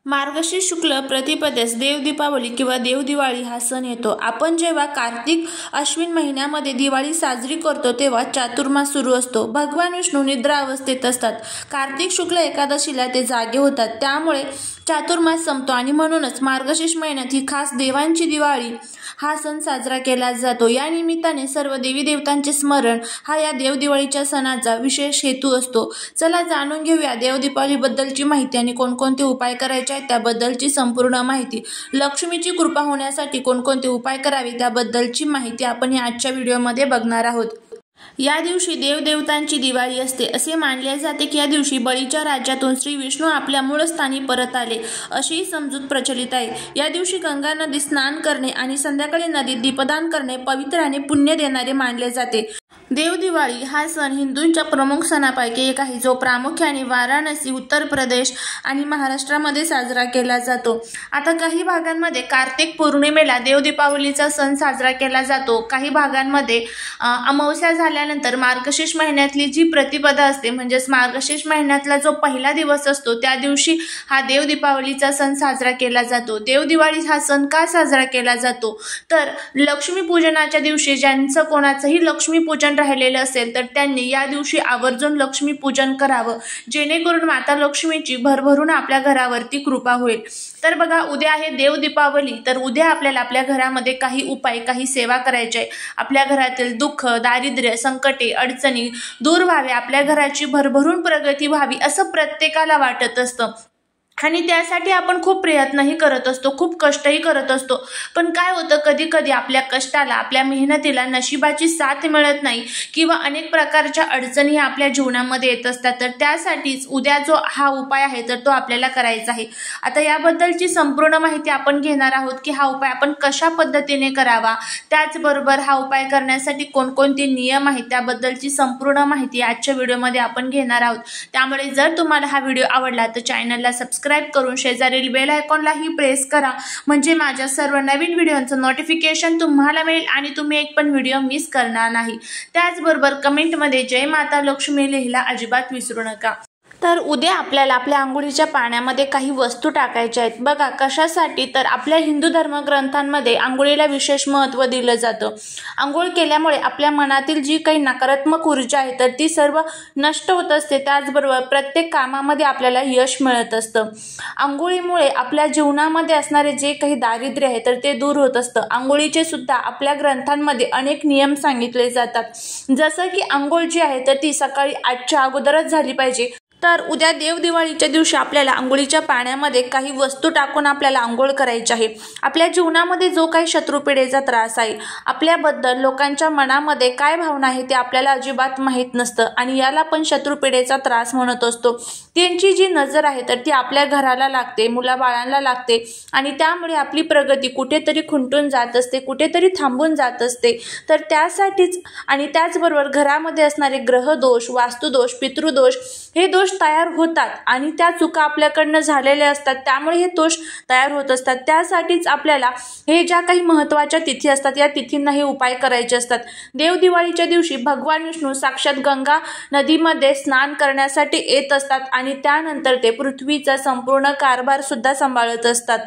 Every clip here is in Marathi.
मार्गशीर्ष शुक्ल प्रतिपदेस देव दीपावली किंवा देव दिवाळी हा सण येतो। आपण जेव्हा कार्तिक अश्विन महिन्यामध्ये दिवाळी साजरी करतो तेव्हा चातुर्मास सुरू असतो। भगवान विष्णू निद्रा अवस्थेत असतात। कार्तिक शुक्ल एकादशीला ते जागे होतात, त्यामुळे चातुर्मास संपतो आणि म्हणूनच मार्गशीर्ष महिन्यात ही खास देवांची दिवाळी हा सण साजरा केला जातो। या निमित्ताने सर्व देवी देवतांचे स्मरण हा या देव दिवाळीच्या सणाचा विशेष हेतू असतो। चला जाणून घेऊया देव दीपावली बद्दलची माहिती आणि कोणकोणते उपाय करायचे आहेत त्याबद्दलची संपूर्ण माहिती। लक्ष्मीची कृपा होण्यासाठी कोणकोणते उपाय करावे त्याबद्दलची माहिती आपण या आजच्या व्हिडिओमध्ये बघणार आहोत। या दिवशी देवदेवतांची दिवाळी असते। असे मानले जाते की या दिवशी बळीच्या राज्यातून श्री विष्णू आपल्या मूळ स्थानी परत आले, अशी समजूत प्रचलित आहे। या दिवशी गंगा नदीत स्नान करणे आणि संध्याकाळी नदीत दीपदान करणे पवित्र आणि पुण्य देणारे मानले जाते। देव दिवाळी हा सण हिंदूंच्या प्रमुख सणांपैकी एक आहे, जो प्रामुख्याने वाराणसी, उत्तर प्रदेश आणि महाराष्ट्रामध्ये साजरा केला जातो। आता काही भागांमध्ये कार्तिक पौर्णिमेला देव दीपावलीचा सण साजरा केला जातो। काही भागांमध्ये अमावस्या झाल्यानंतर मार्गशीर्ष महिन्यातली जी प्रतिपदा असते, म्हणजेच मार्गशीर्ष महिन्यातला जो पहिला दिवस असतो त्या दिवशी हा देव दीपावलीचा सण साजरा केला जातो। देव दिवाळी हा सण का साजरा केला जातो, तर लक्ष्मी पूजनाच्या दिवशी ज्यांचं कोणाचंही लक्ष्मी पूजन राहिलेलं असेल तर त्यांनी या दिवशी आवर्जून लक्ष्मी पूजन करावं, जेणेकरून माता लक्ष्मीची भरभरून आपल्या घरावरती कृपा होईल। तर बघा, उद्या आहे देव दीपावली, तर उद्या आपल्याला आपल्या घरामध्ये काही उपाय, काही सेवा करायची आहे। आपल्या घरातील दुःख, दारिद्र्य, संकटे, अडचणी दूर व्हावे, आपल्या घराची भरभरून प्रगती व्हावी असं प्रत्येकाला वाटत असतं आणि त्यासाठी आपण खूप प्रयत्नही करत असतो, खूप कष्टही करत असतो। पण काय होतं, कधी कधी आपल्या कष्टाला, आपल्या मेहनतीला नशिबाची साथ मिळत नाही किंवा अनेक प्रकारच्या अडचणी आपल्या जीवनामध्ये येत असतात। तर त्यासाठीच उद्या जो हा उपाय आहे तर तो आपल्याला करायचा आहे। आता याबद्दलची संपूर्ण माहिती आपण घेणार आहोत की हा उपाय आपण कशा पद्धतीने करावा, त्याचबरोबर हा उपाय करण्यासाठी कोणकोणते नियम आहेत त्याबद्दलची संपूर्ण माहिती आजच्या व्हिडिओमध्ये आपण घेणार आहोत। त्यामुळे जर तुम्हाला हा व्हिडिओ आवडला तर चॅनलला सबस्क्राईब करून शेजारील बेल आयकॉनलाही प्रेस करा, म्हणजे माझ्या सर्व नवीन व्हिडिओचं नोटिफिकेशन तुम्हाला मिळेल आणि तुम्ही एक पण व्हिडिओ मिस करणार नाही। त्याचबरोबर कमेंटमध्ये जय माता लक्ष्मी लिहायला अजिबात विसरू नका। तर उद्या आपल्याला आपल्या अंघोळीच्या पाण्यामध्ये काही वस्तू टाकायच्या आहेत। बघा कशासाठी, तर आपल्या हिंदू धर्मग्रंथांमध्ये अंघोळीला विशेष महत्त्व दिलं जातं। अंघोळ केल्यामुळे आपल्या मनातील जी काही नकारात्मक ऊर्जा आहे तर ती सर्व नष्ट होत असते, त्याचबरोबर प्रत्येक कामामध्ये आपल्याला यश मिळत असतं। अंघोळीमुळे आपल्या जीवनामध्ये असणारे जे काही दारिद्र्य आहे तर ते दूर होत असतं। अंघोळीचे सुद्धा आपल्या ग्रंथांमध्ये अनेक नियम सांगितले जातात, जसं की अंघोळ जी आहे तर ती सकाळी 8च्या अगोदरच झाली पाहिजे। तर उद्या देव दिवाळीच्या दिवशी आपल्याला अंघोळीच्या पाण्यामध्ये काही वस्तू टाकून आपल्याला अंघोळ करायची आहे। आपल्या जीवनामध्ये जो काही शत्रुपीडेचा त्रास आहे, आपल्याबद्दल लोकांच्या मनामध्ये काय भावना आहे ते आपल्याला अजिबात माहीत नसतं आणि याला पण शत्रुपीडेचा त्रास म्हणत असतो। त्यांची जी नजर आहे तर ती आपल्या घराला लागते, मुलाबाळांना लागते आणि त्यामुळे आपली प्रगती कुठेतरी खुंटून जात असते, कुठेतरी थांबून जात असते। तर त्यासाठीच आणि त्याचबरोबर घरामध्ये असणारे ग्रहदोष, वास्तुदोष, पितृदोष हे दोष तयार होतात आणि त्या चुका आपल्याकडनं झालेल्या असतात, त्यामुळे हे दोष तयार होत असतात। त्यासाठीच आपल्याला हे ज्या काही महत्त्वाच्या तिथी असतात या तिथींना हे उपाय करायचे असतात। देव दिवाळीच्या दिवशी भगवान विष्णू साक्षात गंगा नदीमध्ये स्नान करण्यासाठी येत असतात आणि त्यानंतर ते पृथ्वीचा संपूर्ण कारभार सुद्धा सांभाळत असतात।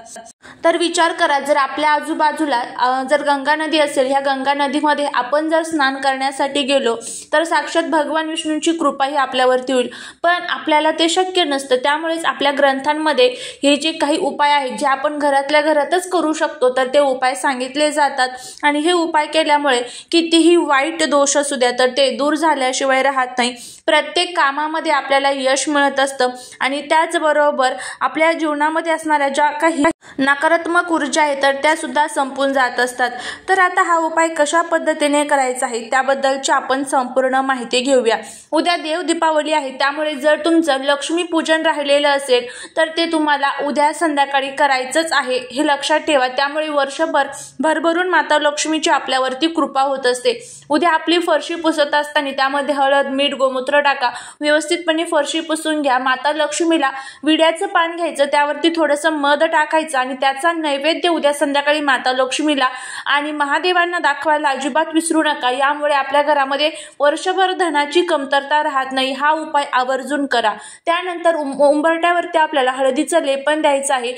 तर विचार करा, जर आपल्या आजूबाजूला जर गंगा नदी असेल, ह्या गंगा नदीमध्ये आपण जर स्नान करण्यासाठी गेलो तर साक्षात भगवान विष्णूंची कृपाही आपल्यावरती होईल, पण आपल्याला ते शक्य नसतं। त्यामुळेच आपल्या ग्रंथांमध्ये हे जे काही उपाय आहेत जे आपण घरातल्या घरातच करू शकतो तर ते उपाय सांगितले जातात आणि हे उपाय केल्यामुळे कितीही वाईट दोष असू द्या तर ते दूर झाल्याशिवाय राहत नाही। प्रत्येक कामामध्ये आपल्याला यश मिळत असतं आणि त्याचबरोबर आपल्या जीवनामध्ये असणाऱ्या ज्या काही नकारात्मक ऊर्जा आहे तर त्या सुद्धा संपून जात असतात। तर आता हा उपाय कशा पद्धतीने करायचा आहे त्याबद्दलची आपण संपूर्ण माहिती घेऊया। उद्या देव दीपावली आहे, त्यामुळे जर तुमचं लक्ष्मी पूजन राहिलेलं असेल तर ते तुम्हाला उद्या संध्याकाळी करायचंच आहे, हे लक्षात ठेवा। त्यामुळे वर्षभर भरभरून माता लक्ष्मीची आपल्यावरती कृपा होत असते। उद्या आपली फरशी पुसत असताना त्यामध्ये हळद, मीठ, गोमूत्र टाका, व्यवस्थितपणे फरशी पुसून घ्या। माता लक्ष्मीला विड्याचं पान घ्यायचं, त्यावरती थोडंसं मध टाकायचं आणि त्याचा याचा नैवेद्य उद्या संध्याकाळी माता लक्ष्मीला आणि महादेवांना दाखवायला अजिबात विसरू नका। यामुळे आपल्या घरामध्ये वर्षभर धनाची कमतरता राहत नाही। हा उपाय आवर्जून करा। त्यानंतर उंबरठ्यावरती आपल्याला हळदीचं लेपन द्यायचं आहे,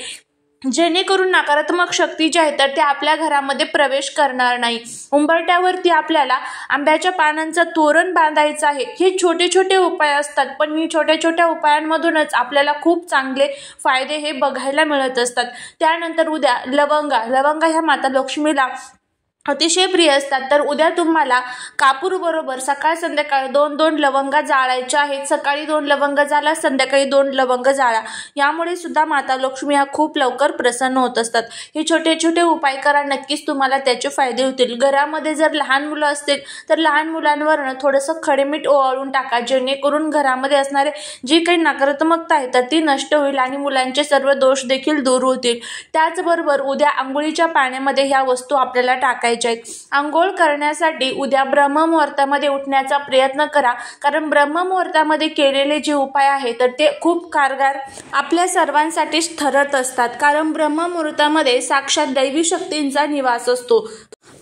जेणेकरून नकारात्मक शक्ती जी आहे तर ते आपल्या घरामध्ये प्रवेश करणार नाही। उंबरठ्यावरती आपल्याला आंब्याच्या पानांचं तोरण बांधायचं आहे। हे छोटे छोटे उपाय असतात, पण मी छोट्या छोट्या उपायांमधूनच आपल्याला खूप चांगले फायदे हे बघायला मिळत असतात। त्यानंतर उद्या लवंगा ह्या माता लक्ष्मीला अतिशय प्रिय असतात, तर उद्या तुम्हाला कापूर बरोबर सकाळ संध्याकाळ 2-2 लवंगा जाळायच्या आहेत। सकाळी 2 लवंग जाळा, संध्याकाळी 2 लवंग जाळा। यामुळे सुद्धा माता लक्ष्मी ह्या खूप लवकर प्रसन्न होत असतात। हे छोटे छोटे उपाय करा, नक्कीच तुम्हाला त्याचे फायदे होतील। घरामध्ये जर लहान मुलं असतील तर लहान मुलांवरनं थोडंसं खडे मीठ ओवाळून टाका, जेणेकरून घरामध्ये असणारे जी काही नकारात्मकता आहे तर ती नष्ट होईल आणि मुलांचे सर्व दोष देखील दूर होतील। त्याचबरोबर उद्या आंघोळीच्या पाण्यामध्ये ह्या वस्तू आपल्याला टाकायच्या। आंघोळ करण्यासाठी उद्या ब्रह्ममुहूर्तामध्ये उठण्याचा प्रयत्न करा, कारण ब्रह्ममुहूर्तामध्ये केलेले जे उपाय आहेत तर ते खूप कारगर आपल्या सर्वांसाठीच ठरत असतात, कारण ब्रह्ममुहूर्तामध्ये साक्षात दैवी शक्तींचा निवास असतो।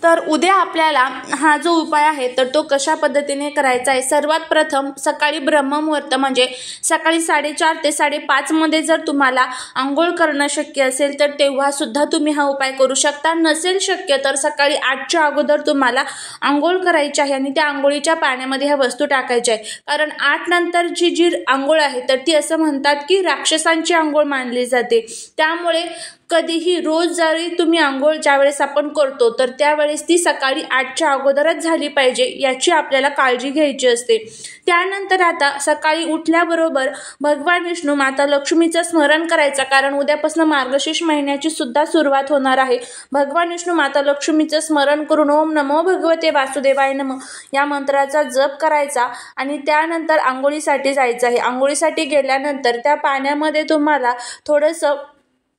तर उद्या आपल्याला हा जो उपाय आहे तर तो कशा पद्धतीने करायचा आहे। सर्वात प्रथम सकाळी ब्रह्ममुहूर्त म्हणजे सकाळी 4:30 ते 5:30 मध्ये जर तुम्हाला आंघोळ करणं शक्य असेल तर तेव्हा सुद्धा तुम्ही हा उपाय करू शकता। नसेल शक्य तर सकाळी 8च्या अगोदर तुम्हाला आंघोळ करायची आहे आणि त्या आंघोळीच्या पाण्यामध्ये ह्या वस्तू टाकायच्या आहे, कारण 8 नंतरची जी आंघोळ आहे तर ती असं म्हणतात की राक्षसांची आंघोळ मानली जाते। त्यामुळे कधीही रोज जरी तुम्ही आंघोळ ज्यावेळेस आपण करतो तर त्यावेळेस ती सकाळी 8च्या अगोदरच झाली पाहिजे, याची आपल्याला काळजी घ्यायची असते। त्यानंतर आता सकाळी उठल्याबरोबर भगवान विष्णू माता लक्ष्मीचं स्मरण करायचं, कारण उद्यापासून मार्गशीर्ष महिन्याची सुद्धा सुरुवात होणार आहे। भगवान विष्णू माता लक्ष्मीचं स्मरण करून ओम नमो भगवते वासुदेवाय नमः या मंत्राचा जप करायचा आणि त्यानंतर आंघोळीसाठी जायचं आहे। आंघोळीसाठी गेल्यानंतर त्या पाण्यामध्ये तुम्हाला थोडंसं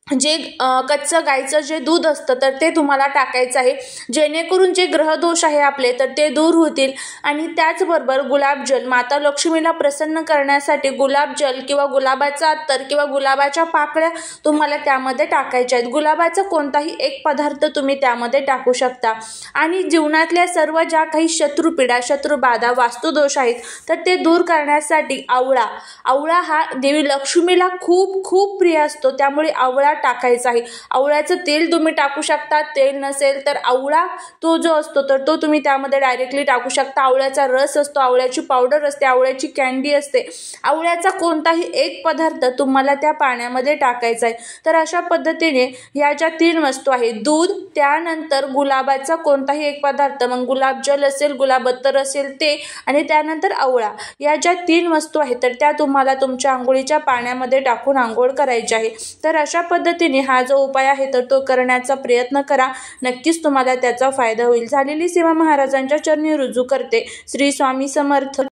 जे कच्चं गाईचं जे दूध असतं तर ते तुम्हाला टाकायचं आहे, जेणेकरून जे ग्रहदोष आहे आपले तर ते दूर होतील। आणि त्याचबरोबर गुलाबजल, माता लक्ष्मीला प्रसन्न करण्यासाठी गुलाबजल किंवा गुलाबाचा अत्तर किंवा गुलाबाच्या पाकळ्या तुम्हाला त्यामध्ये टाकायच्या आहेत। गुलाबाचा कोणताही एक पदार्थ तुम्ही त्यामध्ये टाकू शकता। आणि जीवनातल्या सर्व ज्या काही शत्रुपीडा, शत्रुबाधा, वास्तुदोष आहेत तर ते दूर करण्यासाठी आवळा हा देवी लक्ष्मीला खूप खूप प्रिय असतो, त्यामुळे आवळा टाकायचा आहे। आवळ्याचं तेल तुम्ही टाकू शकता, तेल नसेल तर आवळा तो जो असतो तर तो तुम्ही त्यामध्ये डायरेक्टली टाकू शकता। आवळ्याचा रस असतो, आवळ्याची पावडर असते, आवळ्याची कॅन्डी असते, आवळ्याचा कोणताही एक पदार्थ तुम्हाला त्या पाण्यामध्ये टाकायचा आहे। तर अशा पद्धतीने ह्या ज्या 3 वस्तू आहेत, दूध, त्यानंतर गुलाबाचा कोणताही एक पदार्थ, मग गुलाबजल असेल, गुलाब अत्तर असेल ते, आणि त्यानंतर आवळा, या ज्या 3 वस्तू आहेत तर त्या तुम्हाला तुमच्या आंघोळीच्या पाण्यामध्ये टाकून आंघोळ करायची आहे। तर अशा पद्धतीने हा जो उपाय आहे तर तो करण्याचा प्रयत्न करा, नक्कीच तुम्हाला त्याचा फायदा होईल। झालेली सेवा महाराजांच्या चरणी रुजू करते। श्री स्वामी समर्थ।